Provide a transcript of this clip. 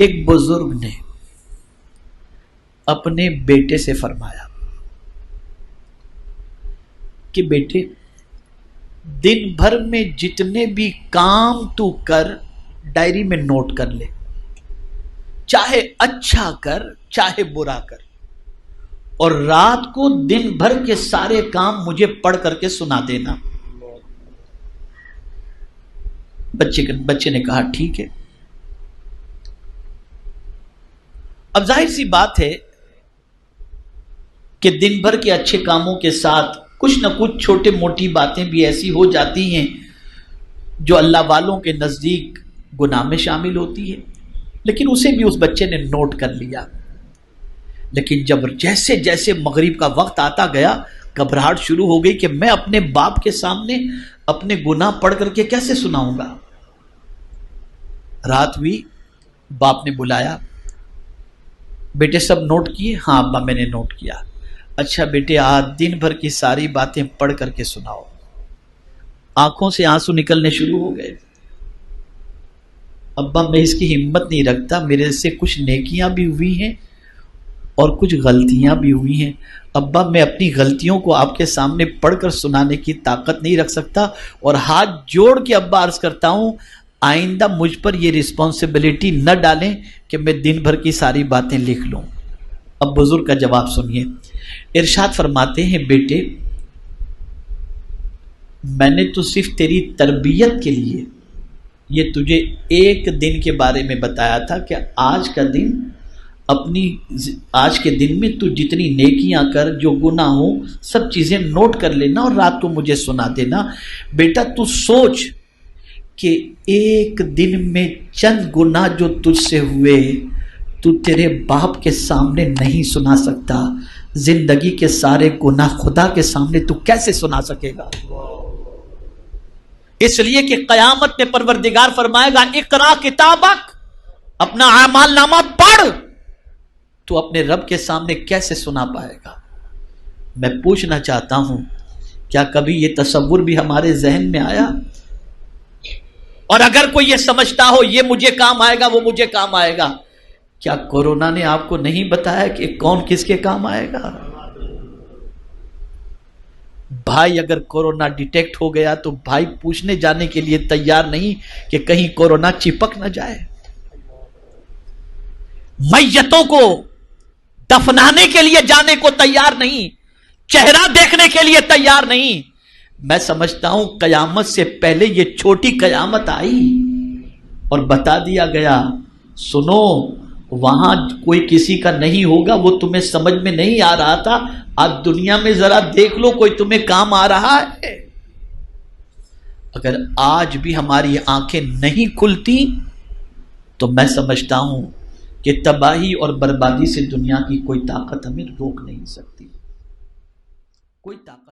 ایک بزرگ نے اپنے بیٹے سے فرمایا کہ بیٹے دن بھر میں جتنے بھی کام تو کر ڈائری میں نوٹ کر لے، چاہے اچھا کر چاہے برا کر، اور رات کو دن بھر کے سارے کام مجھے پڑھ کر کے سنا دینا۔ بچے نے کہا ٹھیک ہے۔ اب ظاہر سی بات ہے کہ دن بھر کے اچھے کاموں کے ساتھ کچھ نہ کچھ چھوٹے موٹی باتیں بھی ایسی ہو جاتی ہیں جو اللہ والوں کے نزدیک گناہ میں شامل ہوتی ہے، لیکن اسے بھی اس بچے نے نوٹ کر لیا۔ لیکن جب جیسے جیسے مغرب کا وقت آتا گیا، گھبراہٹ شروع ہو گئی کہ میں اپنے باپ کے سامنے اپنے گناہ پڑھ کر کے کیسے سناؤں گا۔ رات ہوئی، باپ نے بلایا، بیٹے سب نوٹ کیے؟ ہاں ابا میں نے نوٹ کیا۔ اچھا بیٹے آج دن بھر کی ساری باتیں پڑھ کر کے سناؤ۔ آنکھوں سے آنسو نکلنے شروع ہو گئے۔ ابا میں اس کی ہمت نہیں رکھتا، میرے سے کچھ نیکیاں بھی ہوئی ہیں اور کچھ غلطیاں بھی ہوئی ہیں۔ ابا میں اپنی غلطیوں کو آپ کے سامنے پڑھ کر سنانے کی طاقت نہیں رکھ سکتا، اور ہاتھ جوڑ کے ابا عرض کرتا ہوں آئندہ مجھ پر یہ رسپانسبلٹی نہ ڈالیں کہ میں دن بھر کی ساری باتیں لکھ لوں۔ اب بزرگ کا جواب سنیے، ارشاد فرماتے ہیں بیٹے میں نے تو صرف تیری تربیت کے لیے یہ تجھے ایک دن کے بارے میں بتایا تھا کہ آج کے دن میں تو جتنی نیکیاں کر، جو گناہ ہو سب چیزیں نوٹ کر لینا اور رات کو مجھے سنا دینا۔ بیٹا تو سوچ کہ ایک دن میں چند گناہ جو تجھ سے ہوئے تو تیرے باپ کے سامنے نہیں سنا سکتا، زندگی کے سارے گناہ خدا کے سامنے تو کیسے سنا سکے گا؟ اس لیے کہ قیامت میں پروردگار فرمائے گا اقرا کتابک، اپنا اعمال نامہ پڑھ، تو اپنے رب کے سامنے کیسے سنا پائے گا؟ میں پوچھنا چاہتا ہوں کیا کبھی یہ تصور بھی ہمارے ذہن میں آیا؟ اور اگر کوئی یہ سمجھتا ہو یہ مجھے کام آئے گا وہ مجھے کام آئے گا، کیا کورونا نے آپ کو نہیں بتایا کہ کون کس کے کام آئے گا؟ بھائی اگر کورونا ڈیٹیکٹ ہو گیا تو بھائی پوچھنے جانے کے لیے تیار نہیں کہ کہیں کورونا چپک نہ جائے، میتوں کو دفنانے کے لیے جانے کو تیار نہیں، چہرہ دیکھنے کے لیے تیار نہیں۔ میں سمجھتا ہوں قیامت سے پہلے یہ چھوٹی قیامت آئی اور بتا دیا گیا سنو وہاں کوئی کسی کا نہیں ہوگا، وہ تمہیں سمجھ میں نہیں آ رہا تھا، آج دنیا میں ذرا دیکھ لو کوئی تمہیں کام آ رہا ہے۔ اگر آج بھی ہماری آنکھیں نہیں کھلتی تو میں سمجھتا ہوں کہ تباہی اور بربادی سے دنیا کی کوئی طاقت ہمیں روک نہیں سکتی، کوئی طاقت